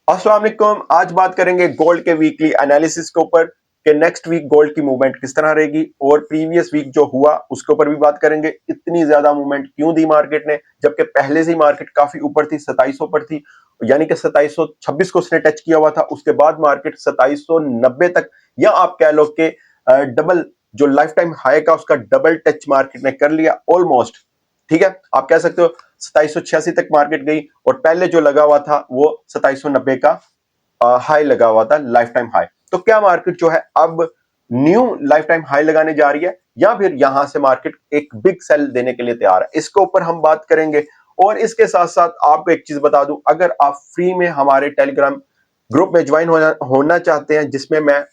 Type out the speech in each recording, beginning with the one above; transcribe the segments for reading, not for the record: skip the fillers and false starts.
अस्सलाम वालेकुम। आज बात करेंगे गोल्ड के वीकली एनालिसिस के ऊपर कि नेक्स्ट वीक गोल्ड की मूवमेंट किस तरह रहेगी और प्रीवियस वीक जो हुआ उसके ऊपर भी बात करेंगे। इतनी ज्यादा मूवमेंट क्यों दी मार्केट ने, जबकि पहले से ही मार्केट काफी ऊपर थी, 2700 पर थी, यानी कि 2726 को उसने टच किया हुआ था। उसके बाद मार्केट 2790 तक, या आप कह लो कि डबल जो लाइफ टाइम हाई का उसका डबल टच मार्केट ने कर लिया ऑलमोस्ट। ठीक है, आप कह सकते हो 2786 तक मार्केट गई और पहले जो लगा हुआ था वो 2790 का हाई लगा हुआ था, लाइफ टाइम हाई। तो क्या मार्केट जो है अब न्यू लाइफ टाइम हाई लगाने जा रही है, या फिर यहां से मार्केट एक बिग सेल देने के लिए तैयार है? इसके ऊपर हम बात करेंगे। और इसके साथ साथ आपको एक चीज बता दूं, अगर आप फ्री में हमारे टेलीग्राम ग्रुप में ज्वाइन होना चाहते हैं, जिसमें मैं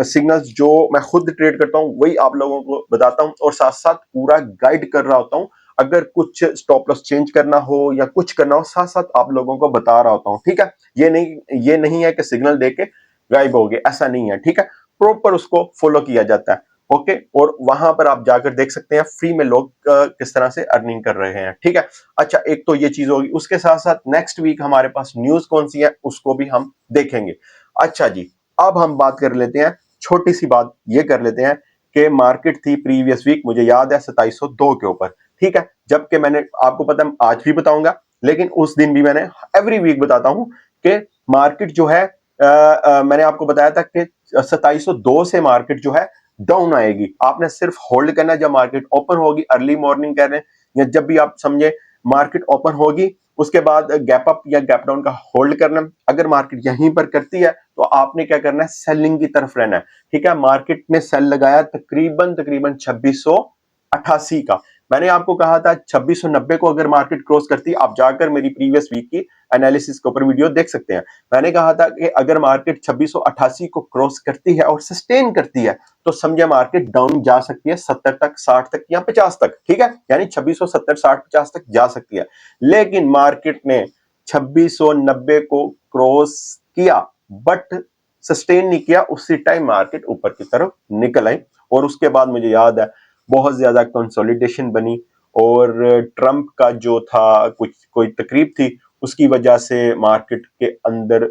सिग्नल्स जो मैं खुद ट्रेड करता हूं वही आप लोगों को बताता हूं और साथ साथ पूरा गाइड कर रहा होता हूं। अगर कुछ स्टॉप लॉस चेंज करना हो या कुछ करना हो, साथ साथ आप लोगों को बता रहा होता हूं। ठीक है, ये नहीं है कि सिग्नल देके गायब हो गए, ऐसा नहीं है। ठीक है, प्रॉपर उसको फॉलो किया जाता है। ओके, और वहां पर आप जाकर देख सकते हैं फ्री में लोग किस तरह से अर्निंग कर रहे हैं। ठीक है, अच्छा, एक तो ये चीज होगी। उसके साथ साथ नेक्स्ट वीक हमारे पास न्यूज कौन सी है उसको भी हम देखेंगे। अच्छा जी, अब हम बात कर लेते हैं, छोटी सी बात ये कर लेते हैं कि मार्केट थी प्रीवियस वीक, मुझे याद है 2702 के ऊपर। ठीक है, जबकि मैंने आपको पता है, आज भी बताऊंगा, लेकिन उस दिन भी मैंने एवरी वीक बताता हूं कि मार्केट जो है मैंने आपको बताया था कि 2702 से मार्केट जो है डाउन आएगी। आपने सिर्फ होल्ड करना है। जब मार्केट ओपन होगी, अर्ली मॉर्निंग कह रहे हैं, या जब भी आप समझे मार्केट ओपन होगी, उसके बाद गैप अप या गैप डाउन का होल्ड करना। अगर मार्केट यहीं पर करती है तो आपने क्या करना है, सेलिंग की तरफ रहना है। ठीक है, मार्केट ने सेल लगाया तकरीबन तकरीबन 2688 का। मैंने आपको कहा था 2690 को अगर मार्केट क्रॉस करती है, आप जाकर मेरी प्रीवियस वीक की एनालिसिस के ऊपर वीडियो देख सकते हैं। मैंने कहा था कि अगर मार्केट 2688 को क्रॉस करती है और सस्टेन करती है तो समझे मार्केट डाउन जा सकती है 70 तक, 60 तक या 50 तक। ठीक है, यानी 2670, 60, 50 तक जा सकती है। लेकिन मार्केट ने 2690 को क्रॉस किया बट सस्टेन नहीं किया। उसी टाइम मार्केट ऊपर की तरफ निकल आई और उसके बाद मुझे याद है बहुत ज्यादा कंसोलिडेशन बनी और ट्रंप का जो था कुछ कोई तकरीब थी, उसकी वजह से मार्केट के अंदर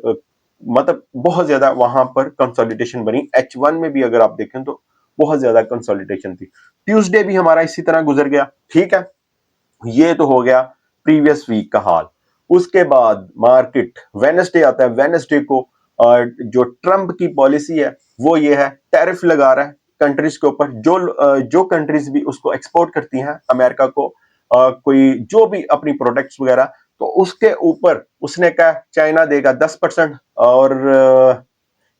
मतलब बहुत ज्यादा वहां पर कंसोलिडेशन बनी। H1 में भी अगर आप देखें तो बहुत ज्यादा कंसोलिडेशन थी। ट्यूसडे भी हमारा इसी तरह गुजर गया। ठीक है, ये तो हो गया प्रीवियस वीक का हाल। उसके बाद मार्केट वेडनेसडे आता है। वेडनेसडे को जो ट्रंप की पॉलिसी है वो ये है, टैरिफ लगा रहा है कंट्रीज के ऊपर। जो कंट्रीज भी उसको एक्सपोर्ट करती हैं अमेरिका को, कोई जो भी अपनी प्रोडक्ट्स वगैरह, तो उसके ऊपर उसने कहा चाइना देगा 10% और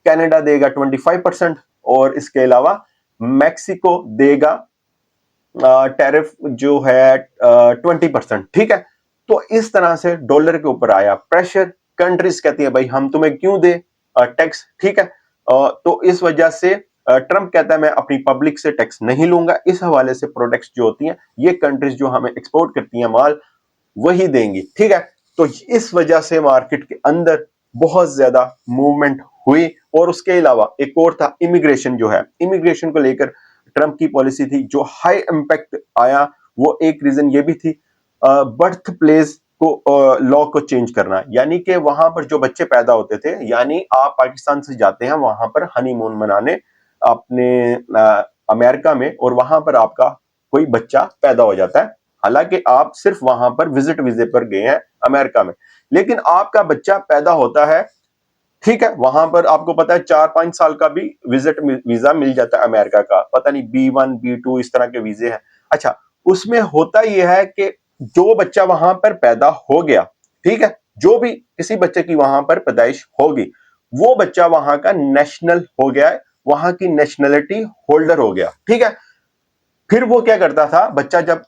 कनाडा देगा 25% और इसके अलावा मैक्सिको देगा टैरिफ जो है 20%। ठीक है, तो इस तरह से डॉलर के ऊपर आया प्रेशर। कंट्रीज कहती है भाई हम तुम्हें क्यों दे टैक्स। ठीक है, तो इस वजह से ट्रंप कहता है मैं अपनी पब्लिक से टैक्स नहीं लूंगा। इस हवाले से प्रोडक्ट्स जो होती हैं ये कंट्रीज जो हमें एक्सपोर्ट करती हैं माल वही देंगी। ठीक है, तो इस वजह से मार्केट के अंदर बहुत ज्यादा मूवमेंट हुई। और उसके अलावा एक और था इमिग्रेशन, जो है इमिग्रेशन को लेकर ट्रंप की पॉलिसी थी जो हाई इंपैक्ट आया। वो एक रीजन ये भी थी बर्थ प्लेस को लॉ को चेंज करना, यानी कि वहां पर जो बच्चे पैदा होते थे, यानी आप पाकिस्तान से जाते हैं वहां पर हनीमून मनाने अपने अमेरिका में और वहां पर आपका कोई बच्चा पैदा हो जाता है। हालांकि आप सिर्फ वहां पर विजिट वीजे पर गए हैं अमेरिका में, लेकिन आपका बच्चा पैदा होता है। ठीक है, वहां पर आपको पता है 4-5 साल का भी विजिट वीजा मिल जाता है अमेरिका का, पता नहीं B1 B2 इस तरह के वीजे हैं। अच्छा, उसमें होता यह है कि जो बच्चा वहां पर पैदा हो गया, ठीक है, जो भी किसी बच्चे की वहां पर पैदाइश होगी, वो बच्चा वहां का नेशनल हो गया है, वहां की नेशनलिटी होल्डर हो गया। ठीक है, फिर वो क्या करता था, बच्चा जब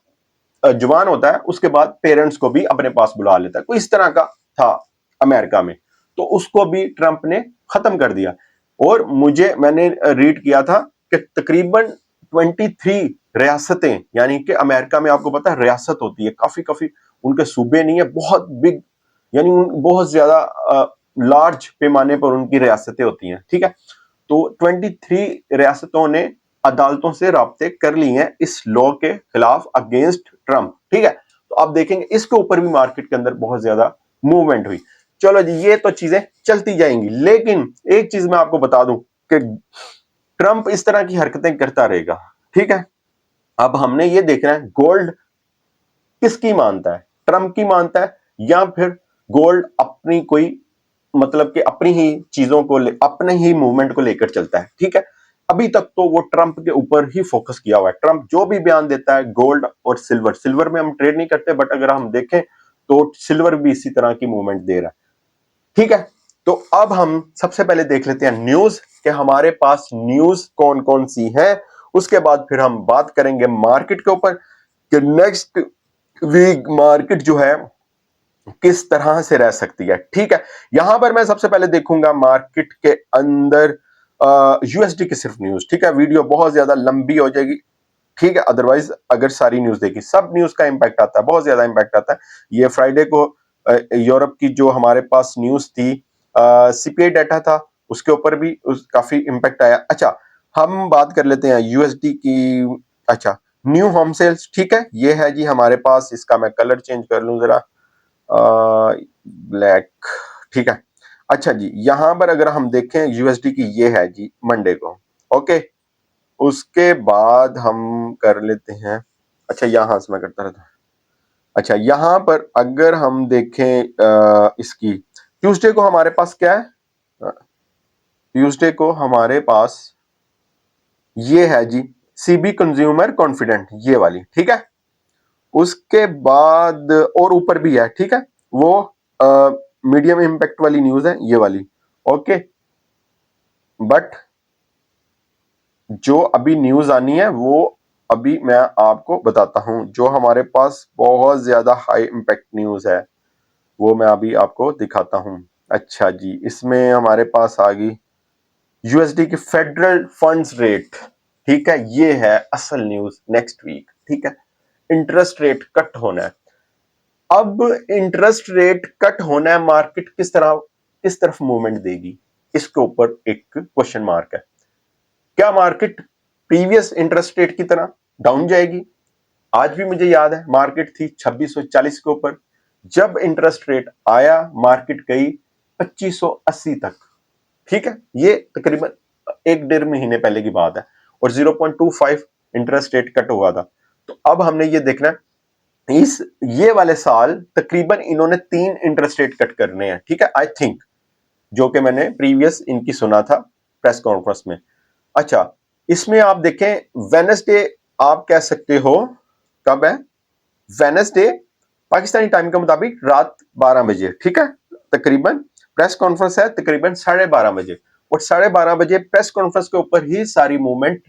जवान होता है उसके बाद पेरेंट्स को भी अपने पास बुला लेता है, कोई इस तरह का था अमेरिका में। तो उसको भी ट्रंप ने खत्म कर दिया। और मैंने रीड किया था कि तकरीबन 23 रियासतें, यानी कि अमेरिका में आपको पता है रियासत होती है, काफी काफी उनके सूबे नहीं है, बहुत बिग, यानी बहुत ज्यादा लार्ज पैमाने पर उनकी रियासतें होती हैं। ठीक है, तो 23 रियासतों ने अदालतों से राब्ते कर ली हैं इस लॉ के खिलाफ अगेंस्ट ट्रंप। ठीक है, तो आप देखेंगे इसके ऊपर भी मार्केट के अंदर बहुत ज्यादा मूवमेंट हुई। चलो जी, ये तो चीजें चलती जाएंगी, लेकिन एक चीज मैं आपको बता दूं कि ट्रंप इस तरह की हरकतें करता रहेगा, ठीक है। अब हमने ये देखना है गोल्ड किसकी मानता है, ट्रंप की मानता है या फिर गोल्ड अपनी कोई मतलब कि अपनी ही चीजों को अपने ही मूवमेंट को लेकर चलता है, ठीक है। अभी तक तो वो ट्रंप के ऊपर ही फोकस किया हुआ है। ट्रंप जो भी बयान देता है, गोल्ड और सिल्वर, सिल्वर में हम ट्रेड नहीं करते, बट अगर हम देखें तो सिल्वर भी इसी तरह की मूवमेंट दे रहा है, ठीक है। तो अब हम सबसे पहले देख लेते हैं न्यूज कि हमारे पास न्यूज कौन कौन सी है। उसके बाद फिर हम बात करेंगे मार्केट के ऊपर कि नेक्स्ट वीक मार्केट जो है किस तरह से रह सकती है, ठीक है। यहां पर मैं सबसे पहले देखूंगा मार्केट के अंदर यूएसडी की सिर्फ न्यूज, ठीक है। वीडियो बहुत ज्यादा लंबी हो जाएगी, ठीक है। अदरवाइज अगर सारी न्यूज देखी, सब न्यूज का इंपैक्ट आता है, बहुत ज्यादा इंपैक्ट आता है। ये फ्राइडे को यूरोप की जो हमारे पास न्यूज थी, सीपीआई डाटा था, उसके ऊपर भी काफी इंपैक्ट आया। अच्छा, हम बात कर लेते हैं यूएसडी की। अच्छा, न्यू होम सेल्स, ठीक है, ये है जी हमारे पास। इसका मैं कलर चेंज कर लूं जरा, ब्लैक, ठीक है। अच्छा जी, यहां पर अगर हम देखें यूएसडी की, ये है जी मंडे को, ओके। उसके बाद हम कर लेते हैं, अच्छा यहां से मैं करता रहता हूं। अच्छा, यहां पर अगर हम देखें इसकी ट्यूसडे को हमारे पास क्या है, ट्यूसडे को हमारे पास ये है जी सीबी कंज्यूमर कॉन्फिडेंट, ये वाली, ठीक है। उसके बाद और ऊपर भी है, ठीक है, वो मीडियम इंपैक्ट वाली न्यूज है, ये वाली, ओके। बट जो अभी न्यूज आनी है वो अभी मैं आपको बताता हूं। जो हमारे पास बहुत ज्यादा हाई इंपैक्ट न्यूज है वो मैं अभी आपको दिखाता हूं। अच्छा जी, इसमें हमारे पास आ गई यूएसडी की फेडरल फंड्स रेट, ठीक है। ये है असल न्यूज नेक्स्ट वीक, ठीक है। इंटरेस्ट रेट कट होना है। अब इंटरेस्ट रेट कट होना है, मार्केट किस तरफ मूवमेंट देगी, इसके ऊपर एक क्वेश्चन मार्क है। क्या मार्केट प्रीवियस इंटरेस्ट रेट की तरह डाउन जाएगी? आज भी मुझे याद है मार्केट थी 2640 के ऊपर, जब इंटरेस्ट रेट आया मार्केट गई 2580 तक, ठीक है। ये तकरीबन एक डेढ़ महीने पहले की बात है, और 0.25 इंटरेस्ट रेट कट हुआ था। तो अब हमने ये देखना है, ये वाले साल तकरीबन इन्होंने 3 इंटरेस्ट रेट कट करने हैं, ठीक है, आई थिंक, जो कि मैंने प्रीवियस इनकी सुना था प्रेस कॉन्फ्रेंस में। अच्छा, इसमें आप देखें वेडनेसडे, आप कह सकते हो कब है, वेडनेसडे पाकिस्तानी टाइम के मुताबिक रात 12 बजे, ठीक है। तकरीबन प्रेस कॉन्फ्रेंस है तकरीबन 12:30 बजे, और 12:30 बजे प्रेस कॉन्फ्रेंस के ऊपर ही सारी मूवमेंट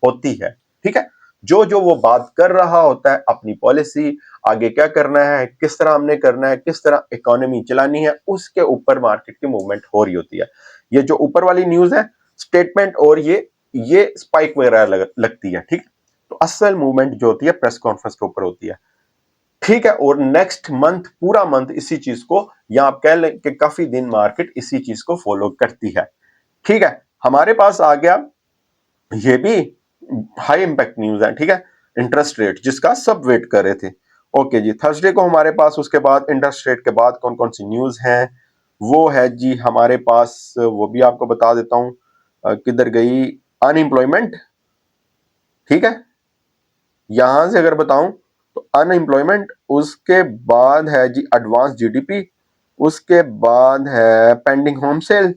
होती है, ठीक है। जो जो वो बात कर रहा होता है, अपनी पॉलिसी, आगे क्या करना है, किस तरह हमने करना है, किस तरह इकोनॉमी चलानी है, उसके ऊपर मार्केट की मूवमेंट हो रही होती है। ये जो ऊपर वाली न्यूज है, स्टेटमेंट, और ये स्पाइक वगैरह लगती है, ठीक है। तो असल मूवमेंट जो होती है प्रेस कॉन्फ्रेंस के ऊपर होती है, ठीक है। और नेक्स्ट मंथ पूरा मंथ इसी चीज को, या आप कह लें कि काफी दिन मार्केट इसी चीज को फॉलो करती है, ठीक है। हमारे पास आ गया, ये भी हाई इंपैक्ट न्यूज है, ठीक है, इंटरेस्ट रेट, जिसका सब वेट कर रहे थे। ओके जी, थर्सडे को हमारे पास, उसके बाद इंटरेस्ट रेट के बाद कौन कौन सी न्यूज हैं, वो है जी हमारे पास, वो भी आपको बता देता हूं, किधर गई, अनएम्प्लॉयमेंट, ठीक है। यहां से अगर बताऊं तो अनएम्प्लॉयमेंट, उसके बाद है जी एडवांस जीडीपी, उसके बाद है पेंडिंग होम सेल,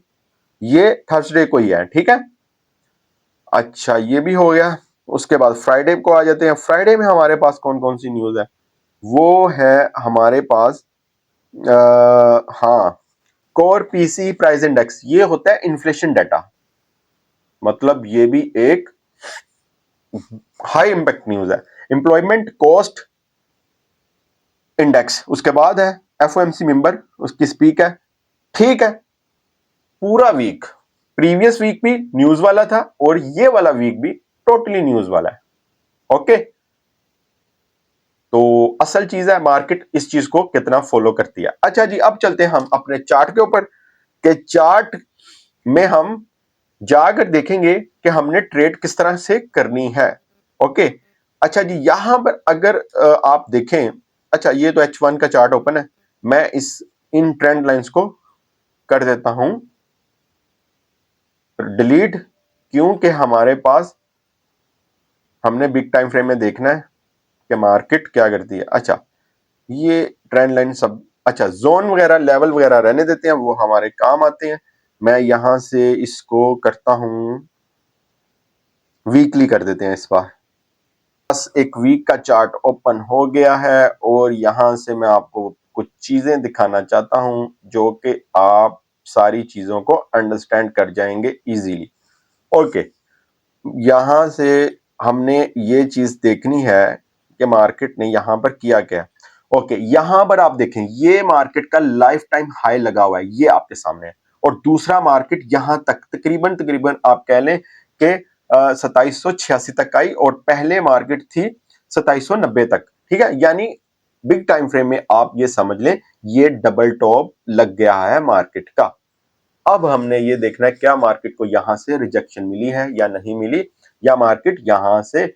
ये थर्सडे को ही है, ठीक है। अच्छा, ये भी हो गया। उसके बाद फ्राइडे को आ जाते हैं। फ्राइडे में हमारे पास कौन कौन सी न्यूज है, वो है हमारे पास हाँ, कोर पीसी प्राइस इंडेक्स, ये होता है इन्फ्लेशन डाटा, मतलब ये भी एक हाई इंपैक्ट न्यूज है। एम्प्लॉयमेंट कॉस्ट इंडेक्स, उसके बाद है एफओएमसी मेंबर, उसकी स्पीक है, ठीक है। पूरा वीक, प्रीवियस वीक भी न्यूज वाला था और ये वाला वीक भी टोटली न्यूज वाला है, ओके। तो असल चीज है मार्केट इस चीज को कितना फॉलो करती है। अच्छा जी, अब चलते हैं हम अपने चार्ट के ऊपर, के चार्ट में हम जाकर देखेंगे कि हमने ट्रेड किस तरह से करनी है, ओके। अच्छा जी, यहां पर अगर आप देखें, अच्छा ये तो H1 का चार्ट ओपन है, मैं इन ट्रेंड लाइंस को कर देता हूं डिलीट, क्योंकि हमारे पास हमने बिग टाइम फ्रेम में देखना है कि मार्केट क्या करती है। अच्छा, ये ट्रेंड लाइन सब, अच्छा जोन वगैरह लेवल वगैरह रहने देते हैं, वो हमारे काम आते हैं। मैं यहां से इसको करता हूं वीकली कर देते हैं इस बार। बस एक वीक का चार्ट ओपन हो गया है और यहां से मैं आपको कुछ चीजें दिखाना चाहता हूं जो कि आप सारी चीजों को अंडरस्टैंड कर जाएंगे इजीली। ओके, यहां से हमने ये चीज देखनी है कि मार्केट ने यहां पर किया क्या। ओके, यहां पर आप देखें ये मार्केट का लाइफ टाइम हाई लगा हुआ है, ये आपके सामने है। और दूसरा मार्केट यहां तक तकरीबन तकरीबन आप कह लें कि 2786 तक आई और पहले मार्केट थी 2790 तक। ठीक है, यानी बिग टाइम फ्रेम में आप ये समझ लें ये डबल टॉप लग गया है मार्केट का। अब हमने ये देखना है क्या मार्केट को यहां से रिजेक्शन मिली है या नहीं मिली, या मार्केट यहां से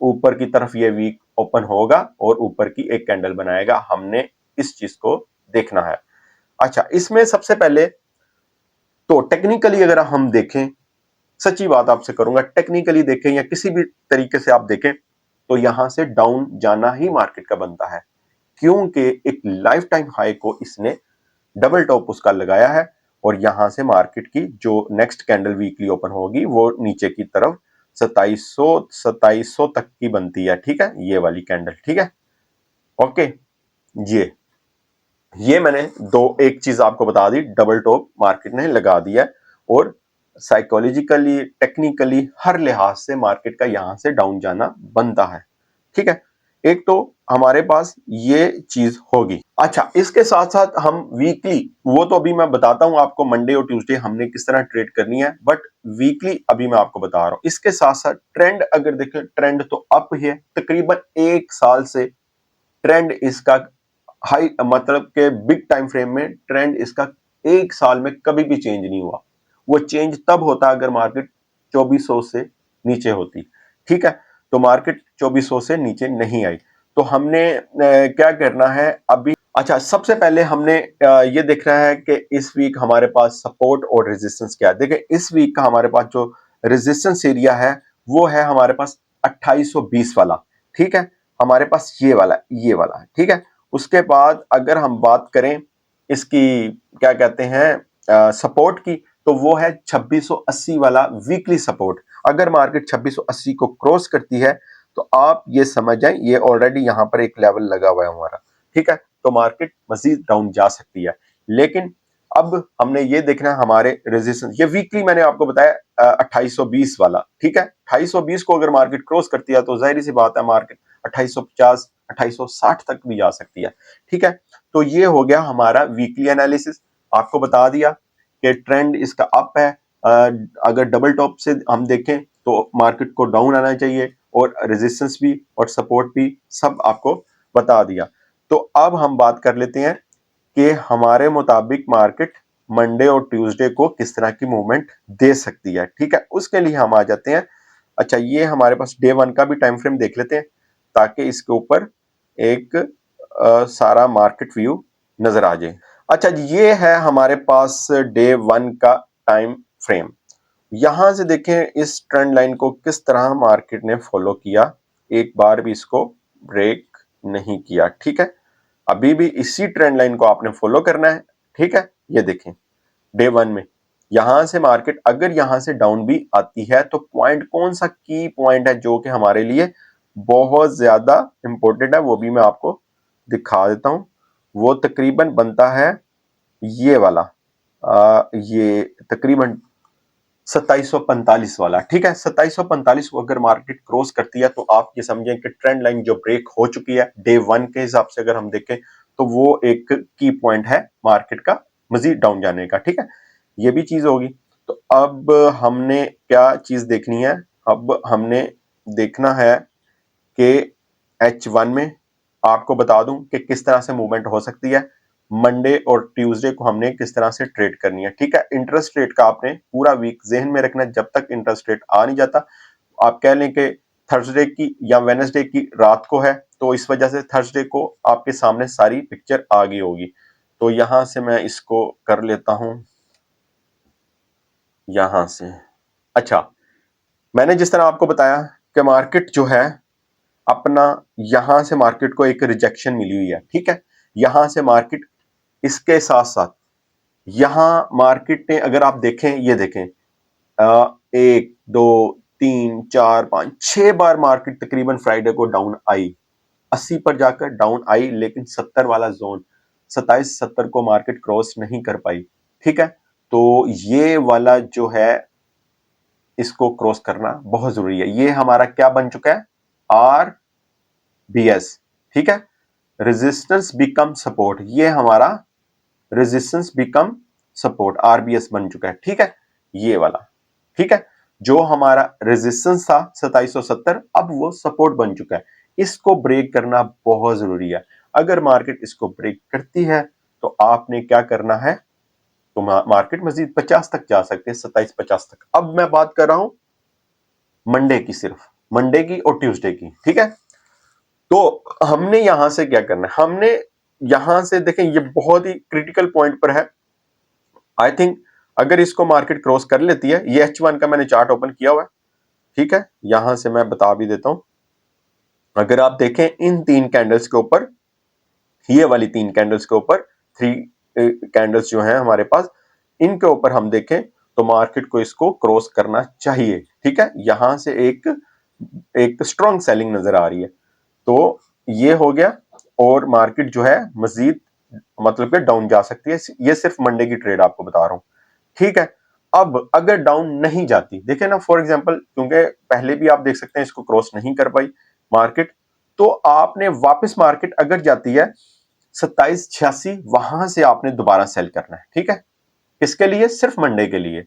ऊपर की तरफ ये वीक ओपन होगा और ऊपर की एक कैंडल बनाएगा। हमने इस चीज को देखना है। अच्छा, इसमें सबसे पहले तो टेक्निकली अगर हम देखें, सच्ची बात आपसे करूंगा, टेक्निकली देखें या किसी भी तरीके से आप देखें तो यहां से डाउन जाना ही मार्केट का बनता है, क्योंकि एक लाइफ टाइम हाई को इसने डबल टॉप उसका लगाया है और यहां से मार्केट की जो नेक्स्ट कैंडल वीकली ओपन होगी वो नीचे की तरफ 2700 तक की बनती है। ठीक है, ये वाली कैंडल। ठीक है, ओके, ये मैंने दो एक चीज आपको बता दी, डबल टॉप मार्केट ने लगा दिया है और साइकोलॉजिकली टेक्निकली हर लिहाज से मार्केट का यहां से डाउन जाना बनता है। ठीक है, एक तो हमारे पास ये चीज होगी। अच्छा, इसके साथ साथ हम वीकली, वो तो अभी मैं बताता हूं आपको मंडे और ट्यूसडे हमने किस तरह ट्रेड करनी है, बट वीकली अभी मैं आपको बता रहा हूं। इसके साथ साथ ट्रेंड अगर देखें, ट्रेंड तो अप ही है, तकरीबन एक साल से ट्रेंड इसका हाई, मतलब के बिग टाइम फ्रेम में ट्रेंड इसका एक साल में कभी भी चेंज नहीं हुआ। वो चेंज तब होता अगर मार्केट 2400 से नीचे होती। ठीक है, तो मार्केट 2400 से नीचे नहीं आई, तो हमने क्या करना है अभी। अच्छा, सबसे पहले हमने ये देखना है कि इस वीक हमारे पास सपोर्ट और रेजिस्टेंस क्या है। देखिए, इस वीक का हमारे पास जो रेजिस्टेंस एरिया है वो है हमारे पास 2820 वाला। ठीक है, हमारे पास ये वाला है। ठीक है, उसके बाद अगर हम बात करें इसकी क्या कहते हैं सपोर्ट की, तो वो है 2680 वाला वीकली सपोर्ट। अगर मार्केट 2680 को क्रॉस करती है तो आप ये समझ जाएं ये ऑलरेडी यहां पर एक लेवल लगा हुआ है हमारा। ठीक है, तो मार्केट मजीद डाउन जा सकती है, लेकिन अब हमने ये देखना है हमारे रेजिस्टेंस। ये वीकली मैंने आपको बताया 2820 वाला। ठीक है, 2820 को अगर मार्केट क्रॉस करती है तो जाहिर सी बात है मार्केट 2850 2860 तक भी जा सकती है। ठीक है, तो ये हो गया हमारा वीकली एनालिसिस। आपको बता दिया कि ट्रेंड इसका अप है। अगर डबल टॉप से हम देखें तो मार्केट को डाउन आना चाहिए और रेजिस्टेंस भी और सपोर्ट भी सब आपको बता दिया। तो अब हम बात कर लेते हैं कि हमारे मुताबिक मार्केट मंडे और ट्यूसडे को किस तरह की मूवमेंट दे सकती है। ठीक है, उसके लिए हम आ जाते हैं। अच्छा, ये हमारे पास डे 1 का भी टाइम फ्रेम देख लेते हैं ताकि इसके ऊपर एक सारा मार्केट व्यू नजर आ जाए। अच्छा जी, ये है हमारे पास डे 1 का टाइम फ्रेम। यहां से देखें इस ट्रेंड लाइन को किस तरह मार्केट ने फॉलो किया, एक बार भी इसको ब्रेक नहीं किया। ठीक है, अभी भी इसी ट्रेंड लाइन को आपने फॉलो करना है। ठीक है, ये देखें डे 1 में यहां से मार्केट अगर यहां से डाउन भी आती है तो पॉइंट कौन सा की पॉइंट है जो कि हमारे लिए बहुत ज्यादा इंपॉर्टेंट है, वो भी मैं आपको दिखा देता हूं। वो तकरीबन बनता है ये वाला, ये तकरीबन 2745 वाला। ठीक है, 2745 को अगर मार्केट क्रॉस करती है तो आप ये समझें कि ट्रेंड लाइन जो ब्रेक हो चुकी है डे 1 के हिसाब से अगर हम देखें तो वो एक की पॉइंट है मार्केट का मजीद डाउन जाने का। ठीक है, ये भी चीज होगी। तो अब हमने क्या चीज देखनी है, अब हमने देखना है कि H1 में आपको बता दूं कि किस तरह से मूवमेंट हो सकती है। मंडे और ट्यूसडे को हमने किस तरह से ट्रेड करनी है। ठीक है, इंटरेस्ट रेट का आपने पूरा वीक जहन में रखना है, जब तक इंटरेस्ट रेट आ नहीं जाता। आप कह लें कि थर्सडे की या वेडनेसडे की रात को है तो इस वजह से थर्सडे को आपके सामने सारी पिक्चर आ गई होगी। तो यहां से मैं इसको कर लेता हूं यहां से। अच्छा, मैंने जिस तरह आपको बताया कि मार्केट जो है अपना, यहां से मार्केट को एक रिजेक्शन मिली हुई है, ठीक है। यहां से मार्केट, इसके साथ साथ यहां मार्केट ने, अगर आप देखें, ये देखें, 1 2 3 4 5 6 बार मार्केट तकरीबन फ्राइडे को डाउन आई, 80 पर जाकर डाउन आई, लेकिन 70 वाला जोन 27-70 को मार्केट क्रॉस नहीं कर पाई, ठीक है। तो ये वाला जो है इसको क्रॉस करना बहुत जरूरी है। ये हमारा क्या बन चुका है, आर बी एस, ठीक है। रेजिस्टेंस बिकम सपोर्ट, ये हमारा रेजिस्टेंस बिकम सपोर्ट आरबीएस बन चुका है, ठीक है, ये वाला, ठीक है। जो हमारा रेजिस्टेंस था 2770, अब वो सपोर्ट बन चुका है। इसको ब्रेक करना बहुत जरूरी है। अगर मार्केट इसको ब्रेक करती है तो आपने क्या करना है, तो मार्केट मजीद 50 तक जा सकते हैं, 2750 तक। अब मैं बात कर रहा हूं मंडे की, सिर्फ मंडे की और ट्यूसडे की, ठीक है। तो हमने यहां से क्या करना है, हमने यहां से देखें, ये बहुत ही क्रिटिकल पॉइंट पर है। आई थिंक अगर इसको मार्केट क्रॉस कर लेती है, ये H1 का मैंने चार्ट ओपन किया हुआ है, ठीक है, यहां से मैं बता भी देता हूं। अगर आप देखें इन 3 कैंडल्स के ऊपर, ये वाली 3 कैंडल्स के ऊपर, 3 कैंडल्स जो हैं हमारे पास, इनके ऊपर हम देखें तो मार्केट को इसको क्रॉस करना चाहिए, ठीक है। यहां से एक एक स्ट्रॉन्ग सेलिंग नजर आ रही है, तो ये हो गया। और मार्केट जो है मजीद मतलब कि डाउन जा सकती है। ये सिर्फ मंडे की ट्रेड आपको बता रहा हूं, ठीक है। अब अगर डाउन नहीं जाती, देखें ना, फॉर एग्जांपल, क्योंकि पहले भी आप देख सकते हैं इसको क्रॉस नहीं कर पाई मार्केट, तो आपने वापस मार्केट अगर जाती है 2786, वहां से आपने दोबारा सेल करना है, ठीक है। किसके लिए, सिर्फ मंडे के लिए।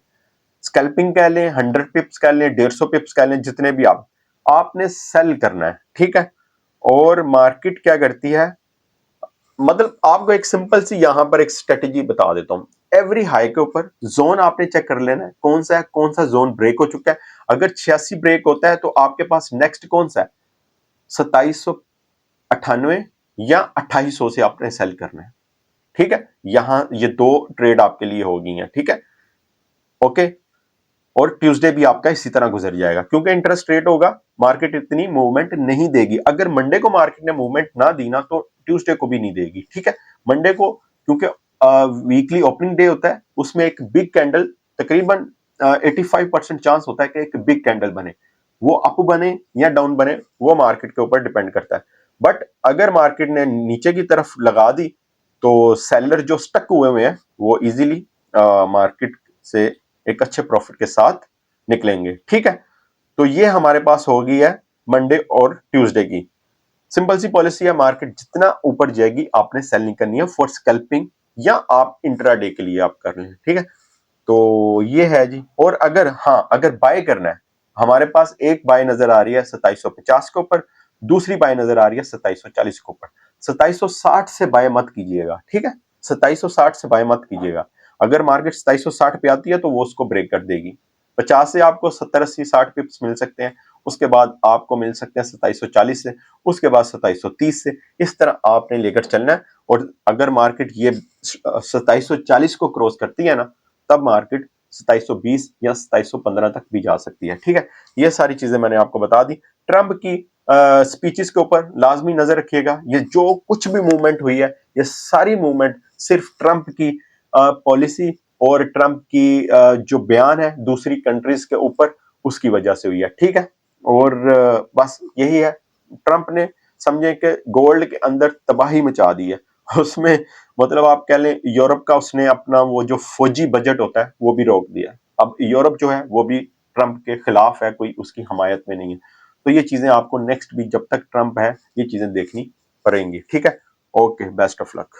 स्कैल्पिंग कह लें, 100 पिप्स कह लें, 150 पिप्स कह लें, जितने भी आपने सेल करना है, ठीक है। और मार्केट क्या करती है, मतलब आपको एक सिंपल सी यहां पर एक स्ट्रेटेजी बता देता हूं। एवरी हाई के ऊपर जोन आपने चेक कर लेना है, कौन सा जोन ब्रेक हो चुका है। अगर 86 ब्रेक होता है तो आपके पास नेक्स्ट कौन सा है, 2798 या 2800 से आपने सेल करना है, ठीक है। यहां ये 2 ट्रेड आपके लिए हो गई हैं, ठीक है, ओके। और ट्यूसडे भी आपका इसी तरह गुजर जाएगा, क्योंकि इंटरेस्ट रेट होगा, मार्केट इतनी मूवमेंट नहीं देगी। अगर मंडे को मार्केट ने मूवमेंट ना दी ना, तो ट्यूसडे को भी नहीं देगी, ठीक है। मंडे को क्योंकि वीकली ओपनिंग डे होता है, उसमें एक बिग कैंडल, तकरीबन 85% चांस होता है कि एक बिग कैंडल बने, वो अप बने या डाउन बने, वो मार्केट के ऊपर डिपेंड करता है। बट अगर मार्केट ने नीचे की तरफ लगा दी, तो सेलर जो स्टक हुए हैं वो इजीली मार्केट से एक अच्छे प्रॉफिट के साथ निकलेंगे, ठीक है। तो ये हमारे पास हो गई है मंडे और ट्यूसडे की सिंपल सी पॉलिसी है। मार्केट जितना ऊपर जाएगी आपने सेल नहीं करनी है फॉर स्कैल्पिंग, या आप इंट्राडे के लिए आप कर लें, ठीक है। तो ये है जी। और अगर अगर बाय करना है, हमारे पास एक बाय नजर आ रही है 2750 के ऊपर, दूसरी बाय नजर आ रही है 2740 के ऊपर। 2760 से बाय मत कीजिएगा, ठीक है, 2760 से बाय मत कीजिएगा। अगर मार्केट 2760 पे आती है तो वो उसको ब्रेक कर देगी। 50 से आपको 70 80 60 पिप्स मिल सकते हैं, उसके बाद आपको मिल सकते हैं 2740 से, उसके बाद 2730 से। इस तरह आपने लेकर चलना है। और अगर मार्केट ये 2740 को क्रॉस करती है ना, तब मार्केट 2720 या 2715 तक भी जा सकती है, ठीक है। ये सारी चीजें मैंने आपको बता दी। ट्रंप की स्पीचेस के ऊपर लाजमी नजर रखिएगा। ये जो कुछ भी मूवमेंट हुई है, ये सारी मूवमेंट सिर्फ ट्रंप की पॉलिसी और ट्रंप की जो बयान है दूसरी कंट्रीज के ऊपर, उसकी वजह से हुई है, ठीक है। और बस यही है। ट्रंप ने समझे कि गोल्ड के अंदर तबाही मचा दी है, उसमें मतलब आप कह लें यूरोप का उसने अपना वो जो फौजी बजट होता है वो भी रोक दिया। अब यूरोप जो है वो भी ट्रंप के खिलाफ है, कोई उसकी हमायत में नहीं है। तो ये चीजें आपको नेक्स्ट वीक जब तक ट्रंप है ये चीजें देखनी पड़ेंगी, ठीक है। Okay, best of luck.